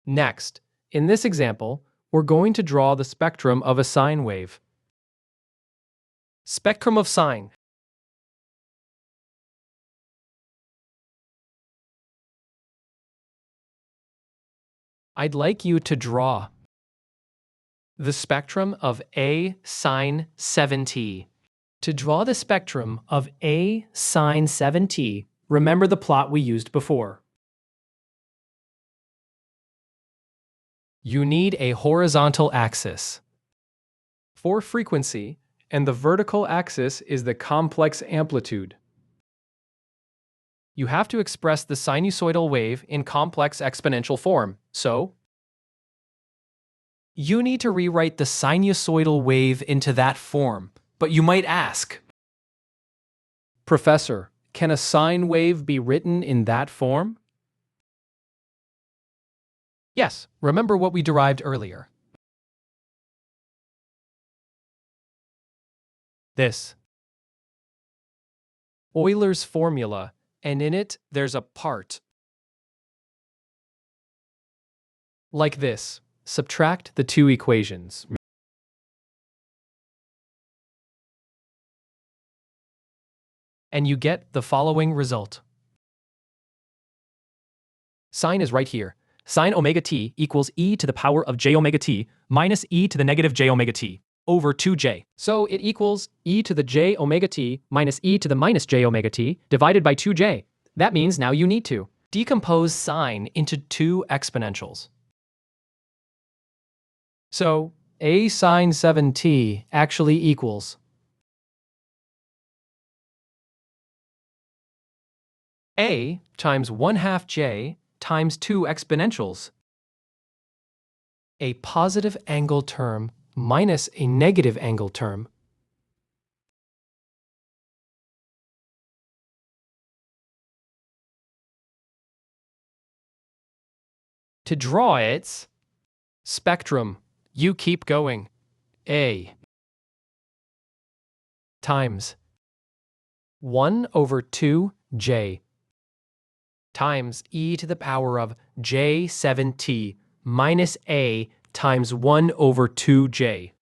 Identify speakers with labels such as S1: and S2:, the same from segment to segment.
S1: Next, in this example, we're going to draw the spectrum of a sine wave. Spectrum of sine. I'd like you to draw the spectrum of A sine 7t. To draw the spectrum of A sine 7t, remember the plot we used before. You need a horizontal axis for frequency, and the vertical axis is the complex amplitude. You have to express the sinusoidal wave in complex exponential form, so you need to rewrite the sinusoidal wave into that form. But you might ask, Professor, can a sine wave be written in that form? Yes, remember what we derived earlier. This Euler's formula, and in it there's a part like this. Subtract the two equations. And you get the following result. Sine is right here. Sine omega t equals e to the power of j omega t minus e to the negative j omega t over 2j. So it equals e to the j omega t minus e to the minus j omega t divided by 2j. That means now you need to decompose sine into two exponentials. So a sine 7t actually equals a times 1/2 j times 2 exponentials. A positive angle term minus a negative angle term. To draw its spectrum, you keep going. A times 1 over 2j times e to the power of j7t minus a times 1 over 2j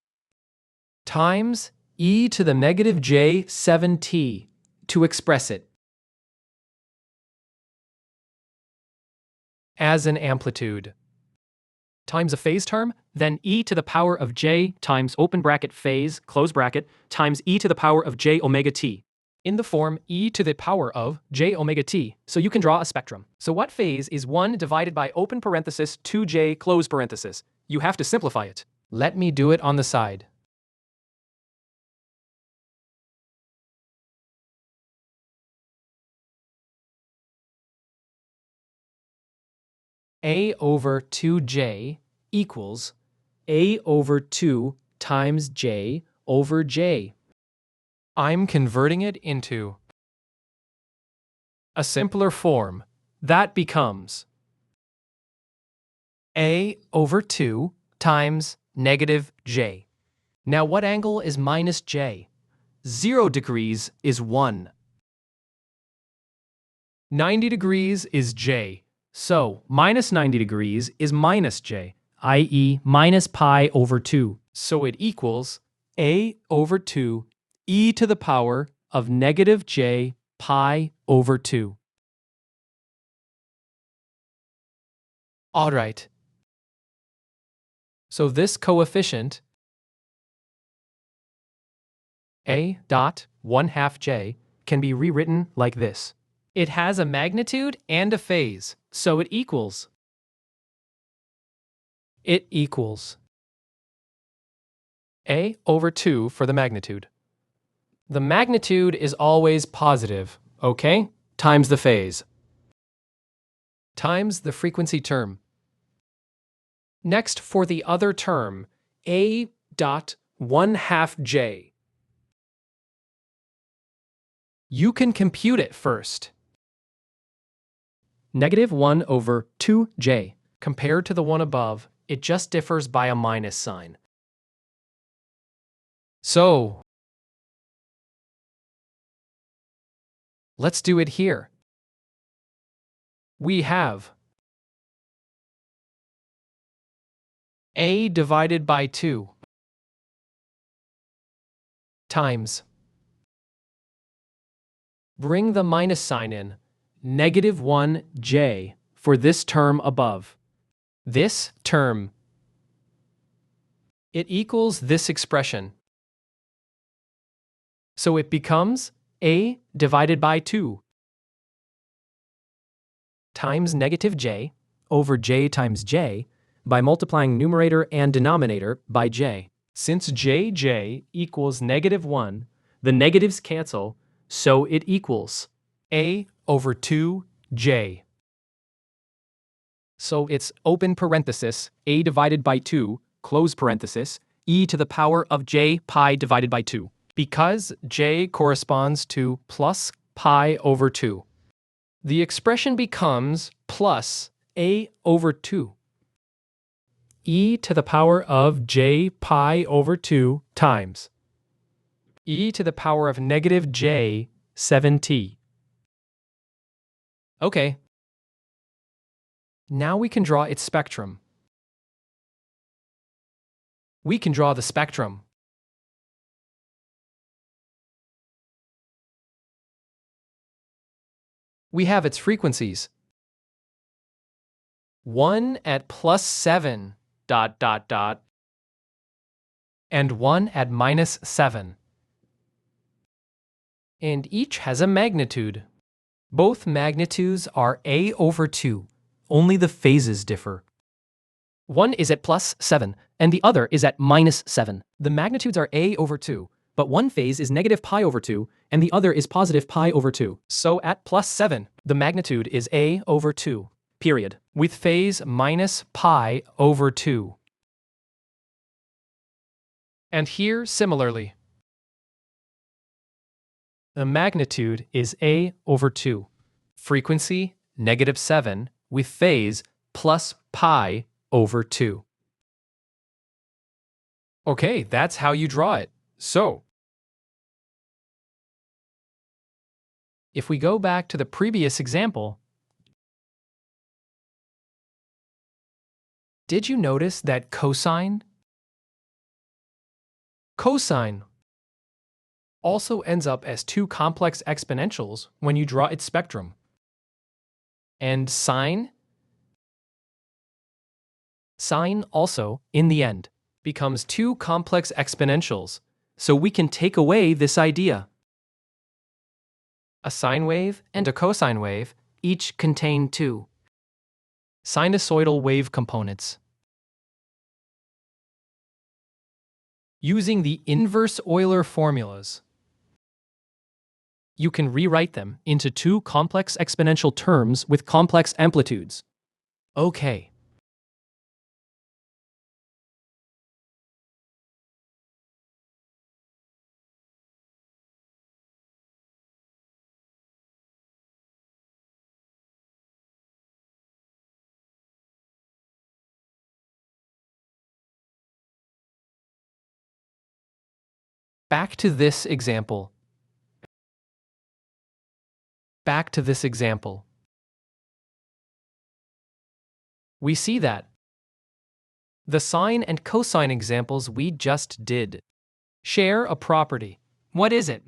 S1: times e to the negative j7t to express it as an amplitude times a phase term, then e to the power of j times open bracket phase, close bracket, times e to the power of j omega t, in the form e to the power of j omega t, so you can draw a spectrum. So what phase is 1 divided by open parenthesis 2j close parenthesis? You have to simplify it. Let me do it on the side. A over 2j equals a over 2 times j over j. I'm converting it into a simpler form. That becomes a over 2 times negative j. Now what angle is minus j? 0 degrees is 1. 90 degrees is j. So minus 90 degrees is minus j, i.e. minus pi over 2. So it equals a over 2 e to the power of negative j pi over 2. All right. So this coefficient, a dot 1/2 j, can be rewritten like this. It has a magnitude and a phase, so it equals a over 2 for the magnitude. The magnitude is always positive, okay? Times the phase. Times the frequency term. Next, for the other term, a dot 1/2 j. You can compute it first. Negative 1 over 2j. Compared to the one above, it just differs by a minus sign. So, let's do it here. We have a divided by 2 times. Bring the minus sign in, negative 1j for this term above. This term. It equals this expression. So it becomes a divided by 2 times negative j over j times j by multiplying numerator and denominator by j. Since j equals negative 1, the negatives cancel, so it equals a over 2j. So it's open parenthesis, a divided by 2, close parenthesis, e to the power of j pi divided by 2. Because j corresponds to plus pi over 2. The expression becomes plus a over 2. E to the power of j pi over 2 times e to the power of negative j 7t. Okay. Now we can draw its spectrum. We can draw the spectrum. We have its frequencies. 1 at plus 7, ... and 1 at minus 7. And each has a magnitude. Both magnitudes are a over 2, only the phases differ. One is at plus 7, and the other is at minus 7. The magnitudes are a over 2, but one phase is negative pi over 2, and the other is positive pi over 2. So at plus 7, the magnitude is a over 2, period, with phase minus pi over 2. And here, similarly, the magnitude is a over 2, frequency negative 7, with phase plus pi over 2. Okay, that's how you draw it. So, if we go back to the previous example, did you notice that cosine also ends up as two complex exponentials when you draw its spectrum? And sine also, in the end, becomes two complex exponentials, so we can take away this idea. A sine wave and a cosine wave each contain two sinusoidal wave components. Using the inverse Euler formulas, you can rewrite them into two complex exponential terms with complex amplitudes. Okay. Back to this example. We see that the sine and cosine examples we just did share a property. What is it?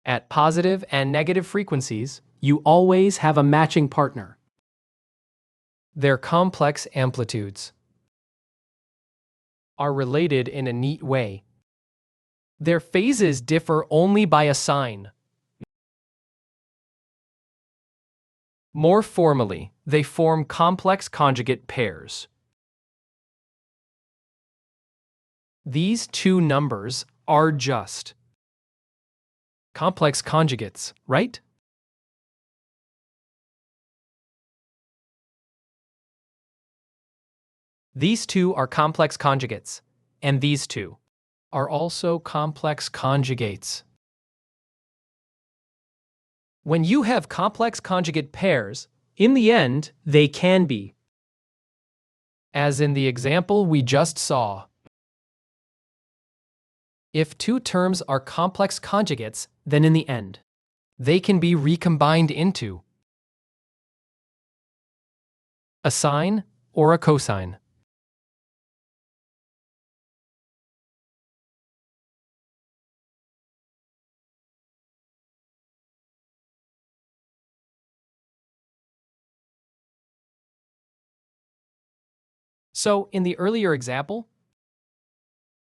S1: At positive and negative frequencies, you always have a matching partner. Their complex amplitudes are related in a neat way. Their phases differ only by a sign. More formally, they form complex conjugate pairs. These two numbers are just complex conjugates, right? These two are complex conjugates, and these two are also complex conjugates. When you have complex conjugate pairs, in the end, they can be, as in the example we just saw. If two terms are complex conjugates, then in the end, they can be recombined into a sine or a cosine. So, in the earlier example,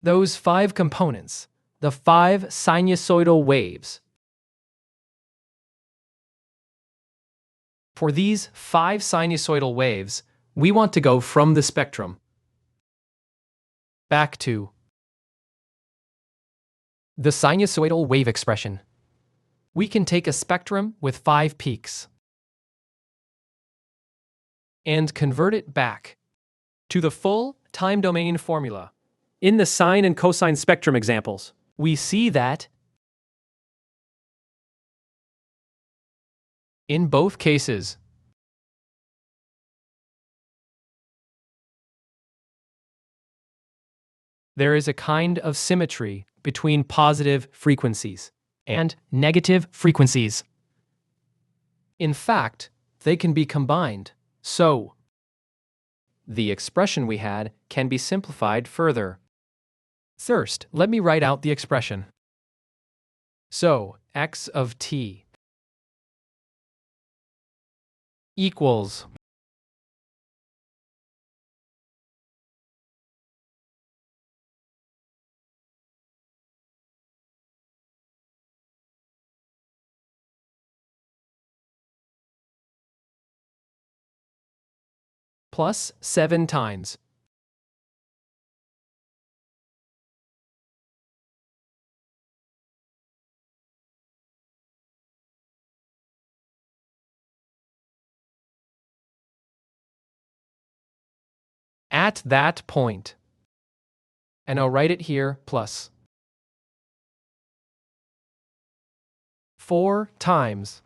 S1: those 5 components, the 5 sinusoidal waves. For these 5 sinusoidal waves, we want to go from the spectrum back to the sinusoidal wave expression. We can take a spectrum with 5 peaks and convert it back to the full time domain formula. In the sine and cosine spectrum examples, we see that in both cases, there is a kind of symmetry between positive frequencies and negative frequencies. In fact, they can be combined, so the expression we had can be simplified further. First, let me write out the expression. So, x of t equals plus 7 times at that point. And I'll write it here plus 4 times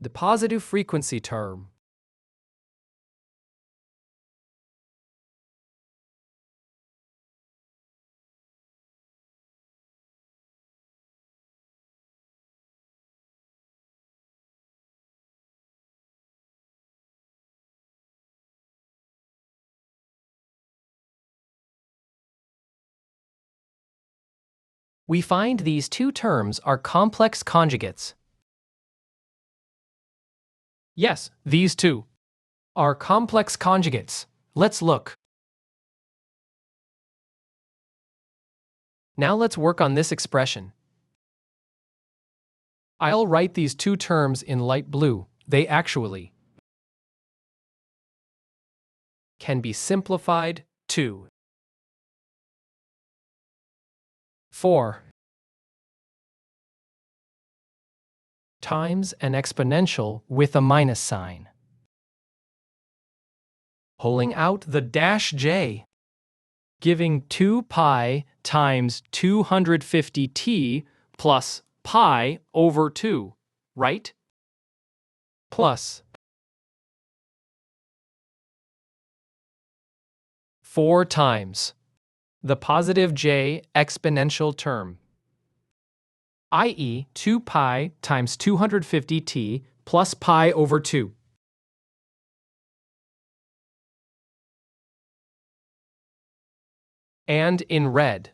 S1: the positive frequency term. We find these two terms are complex conjugates. Yes, these two are complex conjugates. Let's look. Now let's work on this expression. I'll write these two terms in light blue. They actually can be simplified to 4 times an exponential with a minus sign. Pulling out the dash j, giving 2 pi times 250t plus pi over 2, right? Plus 4 times the positive j exponential term, i.e. 2 pi times 250t plus pi over 2. And in red,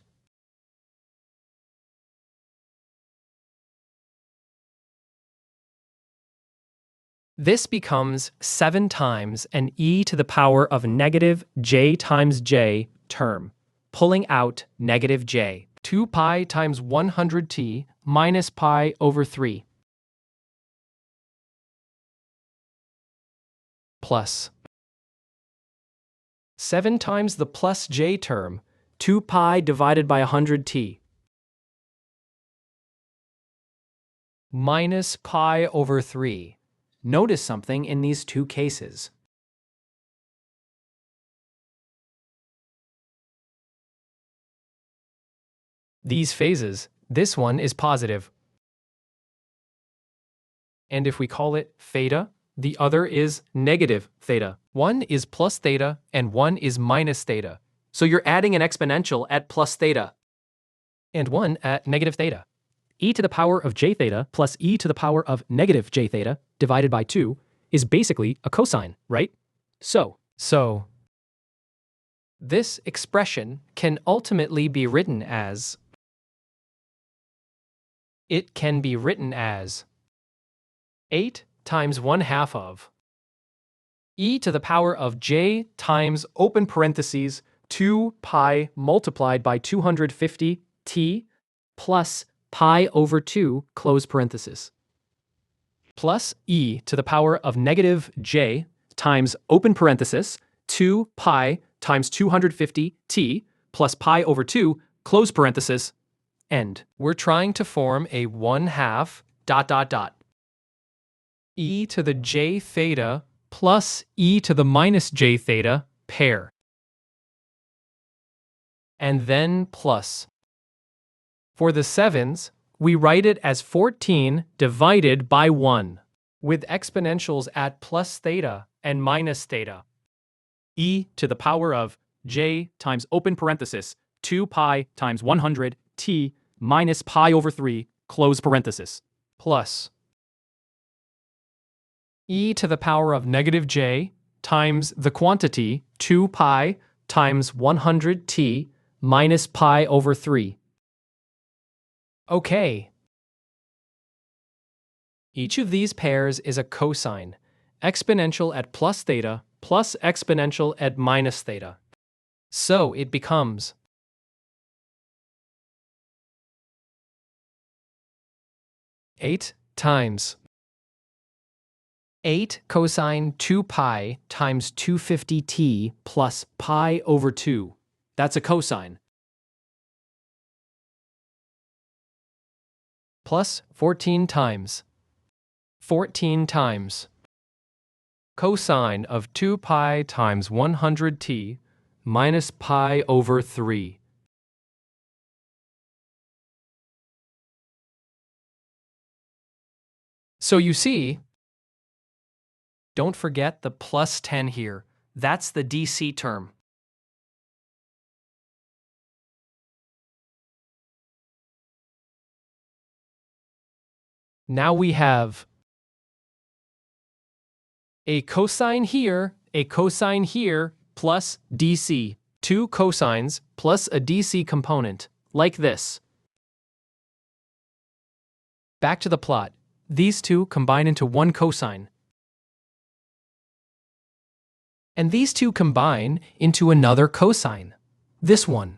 S1: this becomes 7 times an e to the power of negative j times j term, pulling out negative j. 2 pi times 100t minus pi over 3. Plus 7 times the plus j term, 2 pi divided by 100t. Minus pi over 3. Notice something in these two cases. These phases, this one is positive. And if we call it theta, the other is negative theta. One is plus theta and one is minus theta. So you're adding an exponential at plus theta and one at negative theta. E to the power of j theta plus e to the power of negative j theta divided by 2 is basically a cosine, right? So, this expression can ultimately be written as, it can be written as 8 times 1/2 of e to the power of j times open parentheses 2 pi multiplied by 250 t plus pi over 2 close parenthesis plus e to the power of negative j times open parenthesis 2 pi times 250 t plus pi over 2 close parenthesis end. We're trying to form a 1/2 e to the j theta plus e to the minus j theta pair. And then plus. For the sevens, we write it as 14 divided by 1, with exponentials at plus theta and minus theta. E to the power of j times open parenthesis 2 pi times 100 t minus pi over 3 close parenthesis plus e to the power of negative j times the quantity 2 pi times 100 t minus pi over 3. Okay. Each of these pairs is a cosine, exponential at plus theta plus exponential at minus theta. So it becomes 8 times 8 cosine 2 pi times 250t plus pi over 2. That's a cosine. Plus 14 times cosine of 2 pi times 100t minus pi over 3. So you see, don't forget the plus 10 here. That's the DC term. Now we have a cosine here, plus DC. 2 cosines plus a DC component, like this. Back to the plot. These two combine into one cosine. And these two combine into another cosine. This one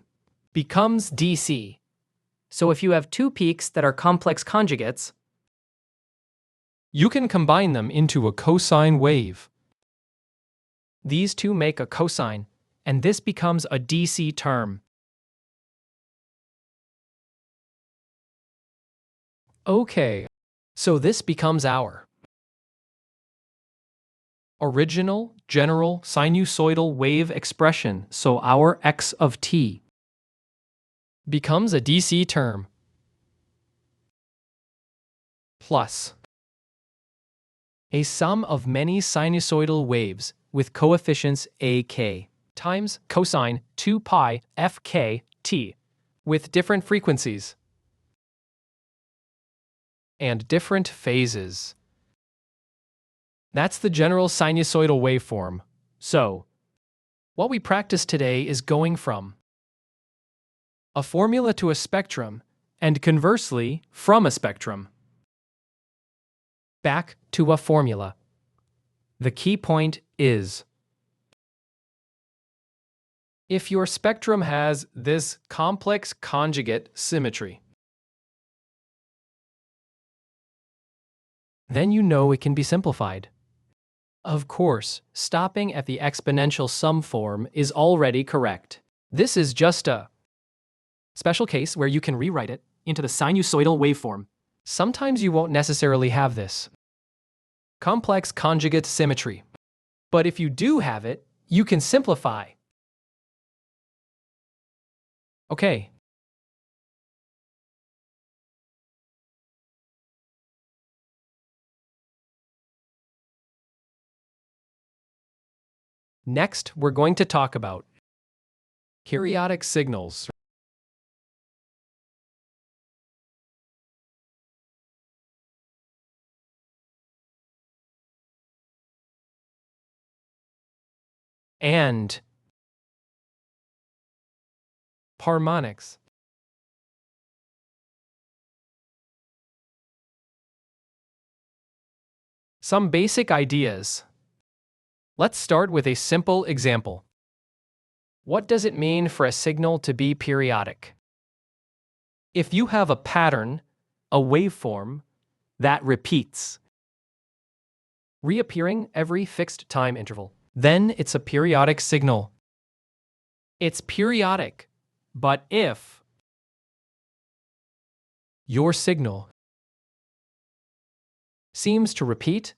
S1: becomes DC. So if you have two peaks that are complex conjugates, you can combine them into a cosine wave. These two make a cosine, and this becomes a DC term. Okay, so this becomes our original general sinusoidal wave expression, so our x of t becomes a DC term plus a sum of many sinusoidal waves with coefficients ak times cosine 2 pi fk t with different frequencies and different phases. That's the general sinusoidal waveform. So, what we practice today is going from a formula to a spectrum, and conversely, from a spectrum back to a formula. The key point is, if your spectrum has this complex conjugate symmetry, then you know it can be simplified. Of course, stopping at the exponential sum form is already correct. This is just a special case where you can rewrite it into the sinusoidal waveform. Sometimes you won't necessarily have this complex conjugate symmetry. But if you do have it, you can simplify. Okay. Next, we're going to talk about periodic signals. and harmonics. Some basic ideas. Let's start with a simple example. What does it mean for a signal to be periodic? If you have a pattern, a waveform, that repeats, reappearing every fixed time interval, then it's a periodic signal. It's periodic, but if your signal seems to repeat,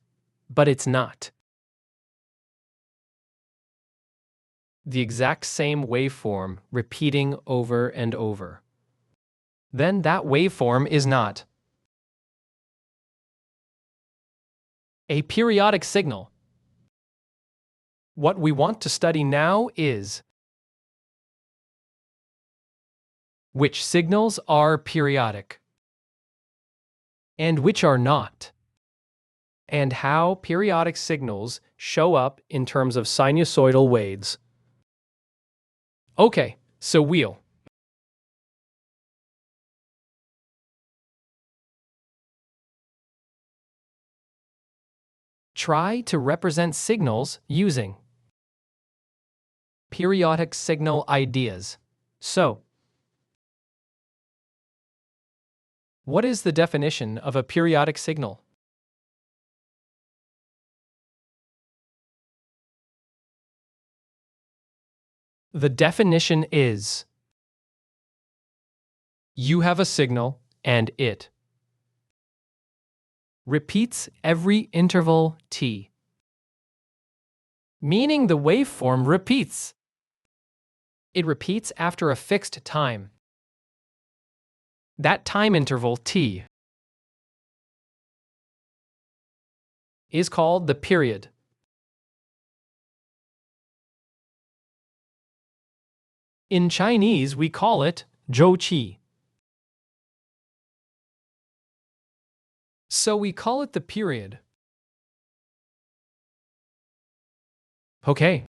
S1: but it's not, the exact same waveform repeating over and over, then that waveform is not a periodic signal. What we want to study now is which signals are periodic and which are not, and how periodic signals show up in terms of sinusoidal waves. Okay, so we'll try to represent signals using periodic signal ideas. So, what is the definition of a periodic signal? The definition is: you have a signal and it repeats every interval t, meaning the waveform repeats. It repeats after a fixed time. That time interval t is called the period. In Chinese, we call it zhouqi. So we call it the period. Okay.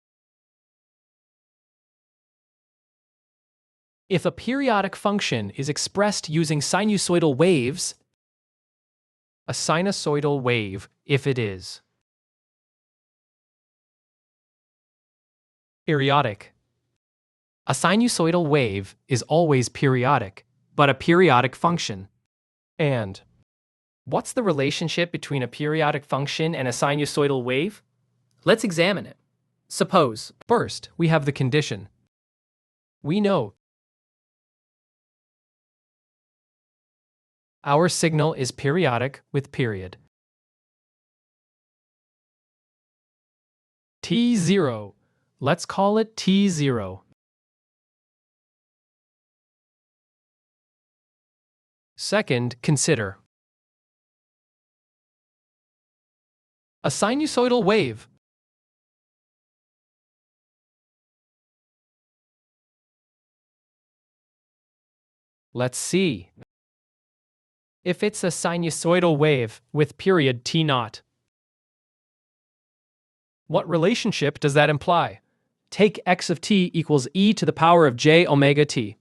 S1: If a periodic function is expressed using sinusoidal waves, a sinusoidal wave, if it is periodic, a sinusoidal wave is always periodic, but a periodic function. And what's the relationship between a periodic function and a sinusoidal wave? Let's examine it. Suppose, first, we have the condition. We know our signal is periodic with period t0. Let's call it t0. Second, consider a sinusoidal wave. Let's see if it's a sinusoidal wave with period t0. What relationship does that imply? Take x of t equals e to the power of j omega t.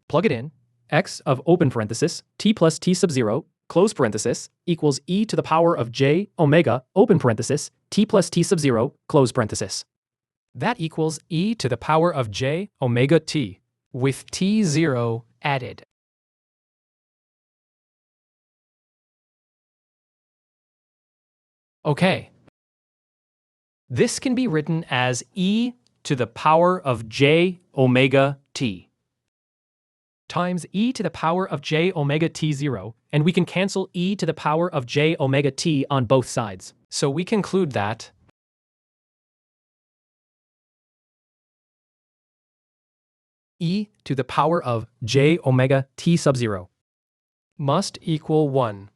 S1: Plug it in. X of open parenthesis t plus t sub 0 close parenthesis equals e to the power of j omega open parenthesis t plus t sub 0 close parenthesis. That equals e to the power of j omega t with t0 added. Okay. This can be written as e to the power of j omega t times e to the power of j omega t0, and we can cancel e to the power of j omega t on both sides. So we conclude that e to the power of j omega t sub 0 must equal 1.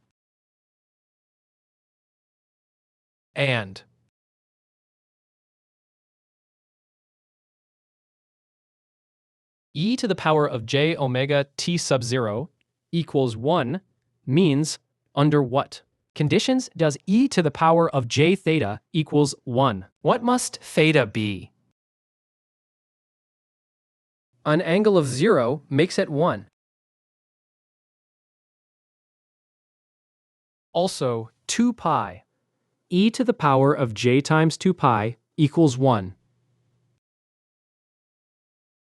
S1: And e to the power of j omega t sub 0 equals 1 means under what conditions does e to the power of j theta equals 1? What must theta be? An angle of 0 makes it 1. Also, 2 pi. E to the power of j times 2 pi equals 1.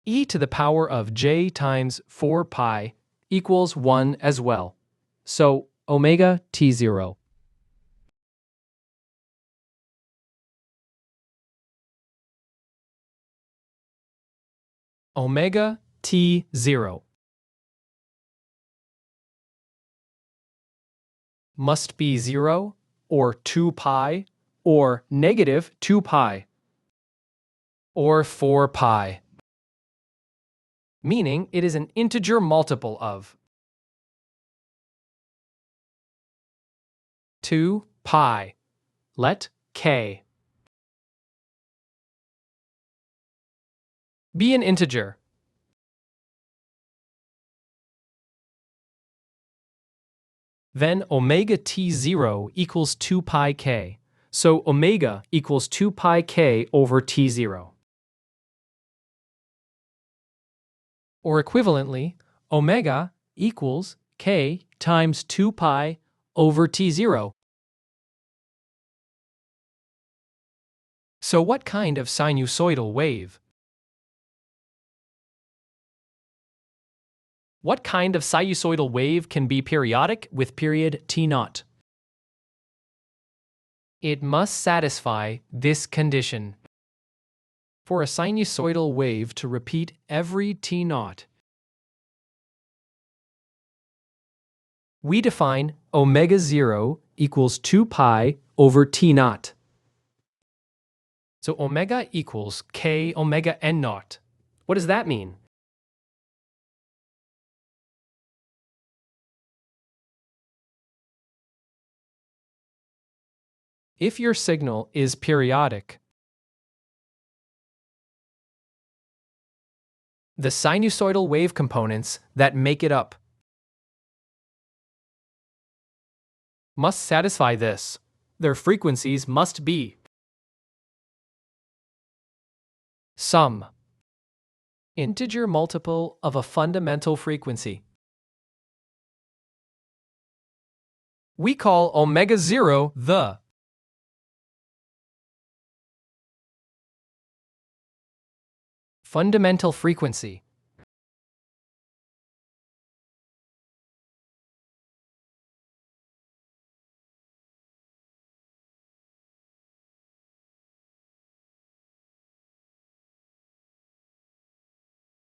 S1: E to the power of j times 4 pi equals 1 as well. So, omega t0. Omega t0 must be 0, or 2 pi, or negative 2 pi, or 4 pi, meaning it is an integer multiple of 2 pi. Let k be an integer. Then omega t0 equals 2 pi k. So omega equals 2 pi k over t0. Or equivalently, omega equals k times 2 pi over t0. So what kind of sinusoidal wave? What kind of sinusoidal wave can be periodic with period t0? It must satisfy this condition. For a sinusoidal wave to repeat every t0, we define omega 0 equals 2 pi over t0. So omega equals k omega n0. What does that mean? If your signal is periodic, the sinusoidal wave components that make it up must satisfy this. Their frequencies must be some integer multiple of a fundamental frequency. We call omega 0 the fundamental frequency.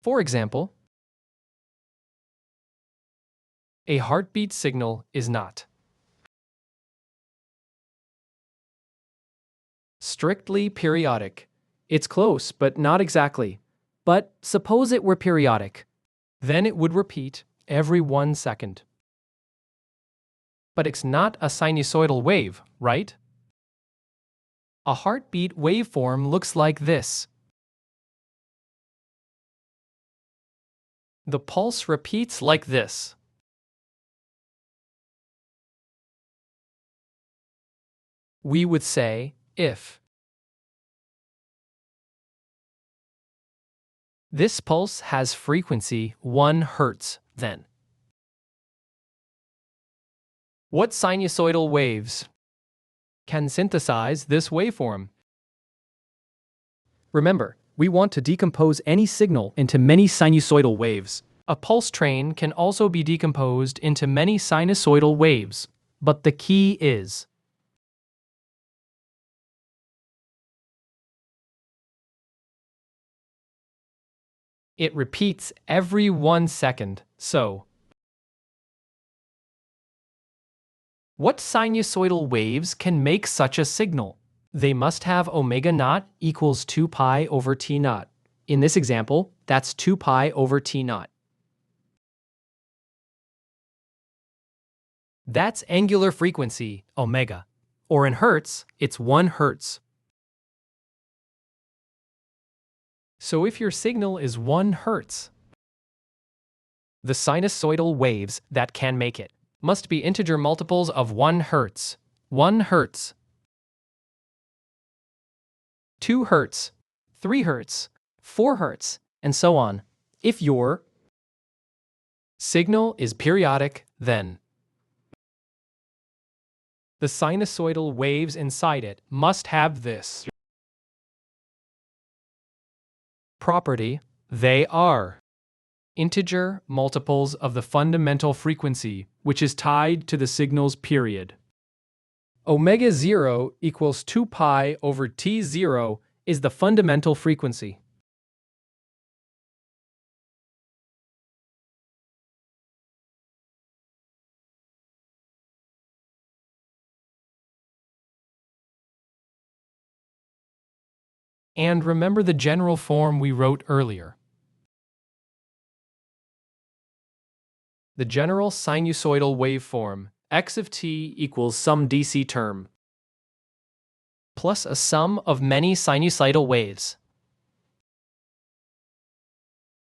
S1: For example, a heartbeat signal is not strictly periodic. It's close, but not exactly. But suppose it were periodic. Then it would repeat every 1 second. But it's not a sinusoidal wave, right? A heartbeat waveform looks like this. The pulse repeats like this. We would say if this pulse has frequency 1 Hz, then what sinusoidal waves can synthesize this waveform? Remember, we want to decompose any signal into many sinusoidal waves. A pulse train can also be decomposed into many sinusoidal waves, but the key is it repeats every 1 second. So, what sinusoidal waves can make such a signal? They must have omega naught equals 2 pi over t naught. In this example, that's 2 pi over t naught. That's angular frequency, omega. Or in hertz, it's 1 hertz. So if your signal is 1 hertz, the sinusoidal waves that can make it must be integer multiples of 1 hertz. 1 hertz, 2 hertz, 3 hertz, 4 hertz, and so on. If your signal is periodic, then the sinusoidal waves inside it must have this property. They are integer multiples of the fundamental frequency, which is tied to the signal's period. Omega 0 equals 2 pi over T0 is the fundamental frequency. And remember the general form we wrote earlier. The general sinusoidal waveform, x of t equals some DC term plus a sum of many sinusoidal waves.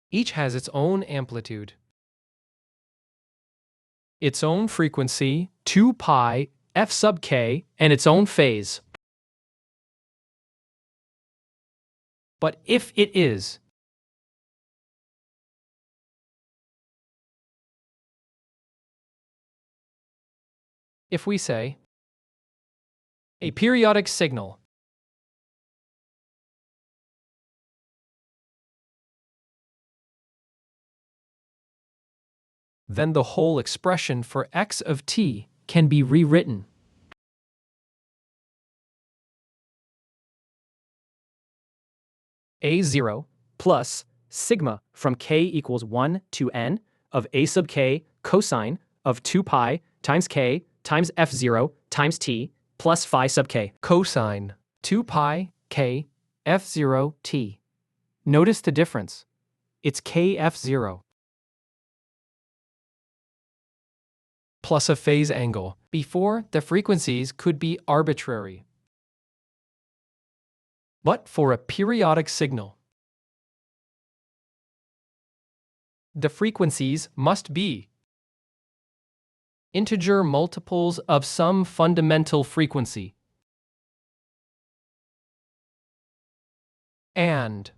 S1: Each has its own amplitude, its own frequency, 2 pi, f sub k, and its own phase. But if it is if we say a periodic signal then the whole expression for x of t can be rewritten. A0 plus sigma from k equals 1 to n of a sub k cosine of 2 pi times k times f0 times t plus phi sub k. Cosine 2 pi k f0 t. Notice the difference. It's kf0 plus a phase angle. Before, the frequencies could be arbitrary. But for a periodic signal, the frequencies must be integer multiples of some fundamental frequency. And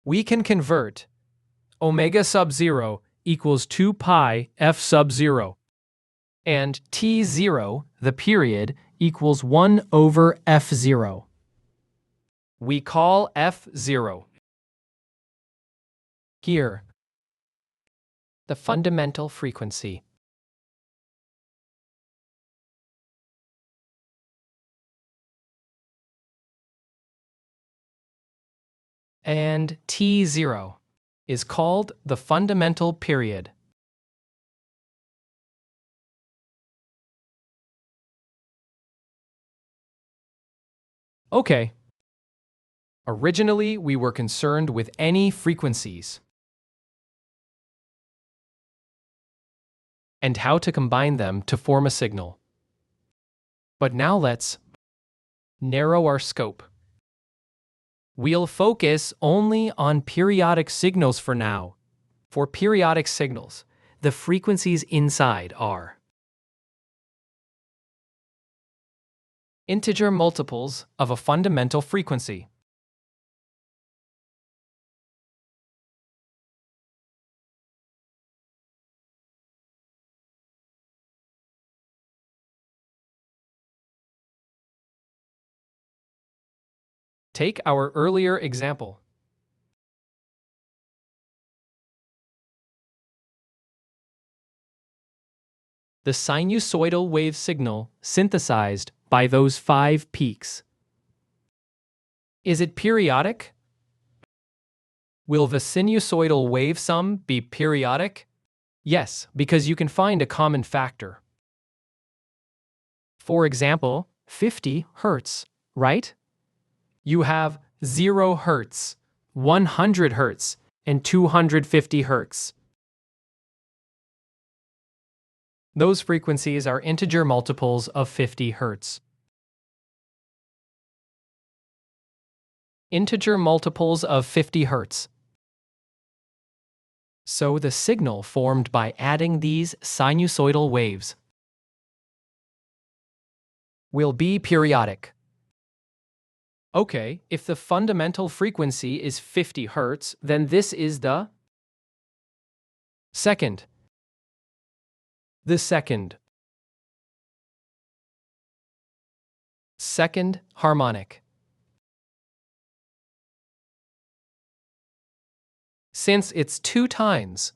S1: we can convert omega sub 0 equals 2 pi f sub 0 and t0, the period, equals 1 over f0. We call f0 here the fundamental frequency. And t0 is called the fundamental period. Okay. Originally, we were concerned with any frequencies and how to combine them to form a signal. But now let's narrow our scope. We'll focus only on periodic signals for now. For periodic signals, the frequencies inside are integer multiples of a fundamental frequency. Take our earlier example. The sinusoidal wave signal synthesized by those 5 peaks. Is it periodic? Will the sinusoidal wave sum be periodic? Yes, because you can find a common factor. For example, 50 Hertz, right? You have 0 Hertz, 100 Hertz, and 250 Hertz. Those frequencies are integer multiples of 50 Hertz. Integer multiples of 50 Hertz. So the signal formed by adding these sinusoidal waves will be periodic. Okay, if the fundamental frequency is 50 Hz, then this is the second. The second harmonic. Since it's 2 times,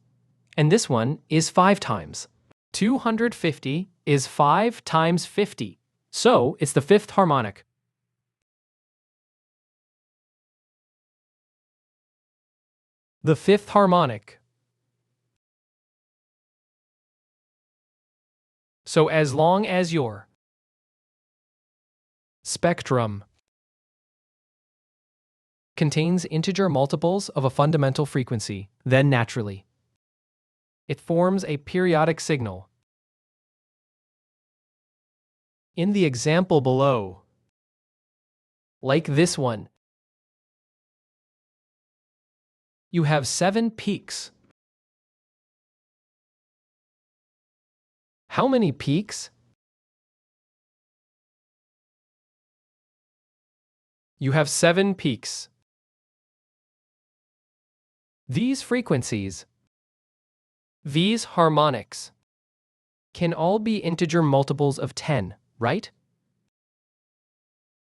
S1: and this one is 5 times. 250 is 5 times 50, so it's the fifth harmonic. The fifth harmonic. So as long as your spectrum contains integer multiples of a fundamental frequency, then naturally it forms a periodic signal. In the example below, like this one, you have 7 peaks. How many peaks? You have 7 peaks. These frequencies, these harmonics, can all be integer multiples of 10, right?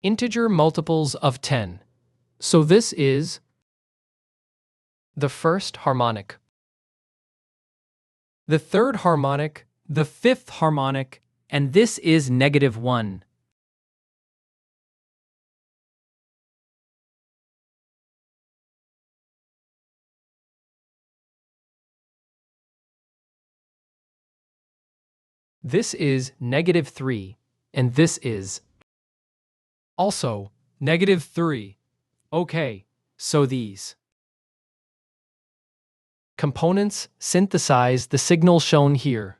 S1: Integer multiples of 10. So this is the first harmonic, the third harmonic, the fifth harmonic, and this is -1. This is -3, and this is also -3. Okay, so these components synthesize the signal shown here.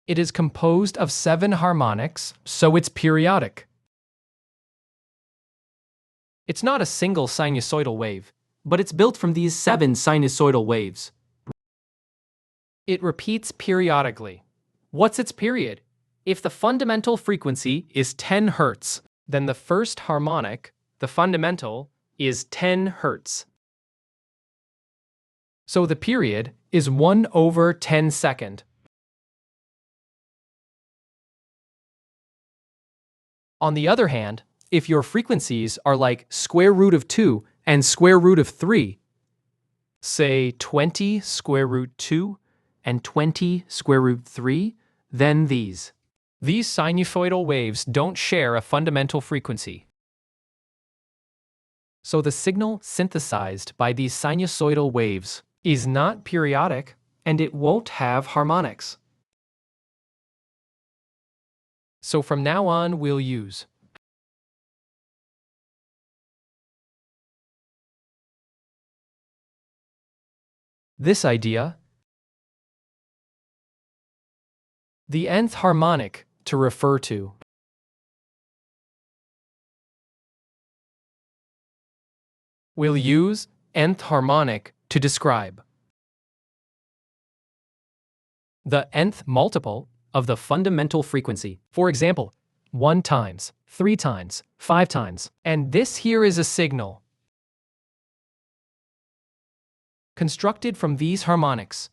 S1: It is composed of 7 harmonics, so it's periodic. It's not a single sinusoidal wave, but it's built from these 7 sinusoidal waves. It repeats periodically. What's its period? If the fundamental frequency is 10 Hz, then the first harmonic, the fundamental, is 10 Hz. So the period is 1/10 second. On the other hand, if your frequencies are like square root of 2 and square root of 3, say 20 square root 2 and 20 square root 3, then these sinusoidal waves don't share a fundamental frequency. So the signal synthesized by these sinusoidal waves is not periodic, and it won't have harmonics. So from now on, we'll use this idea, the nth harmonic, to refer to we'll use nth harmonic to describe the nth multiple of the fundamental frequency. For example, 1 times, 3 times, 5 times. And this here is a signal constructed from these harmonics.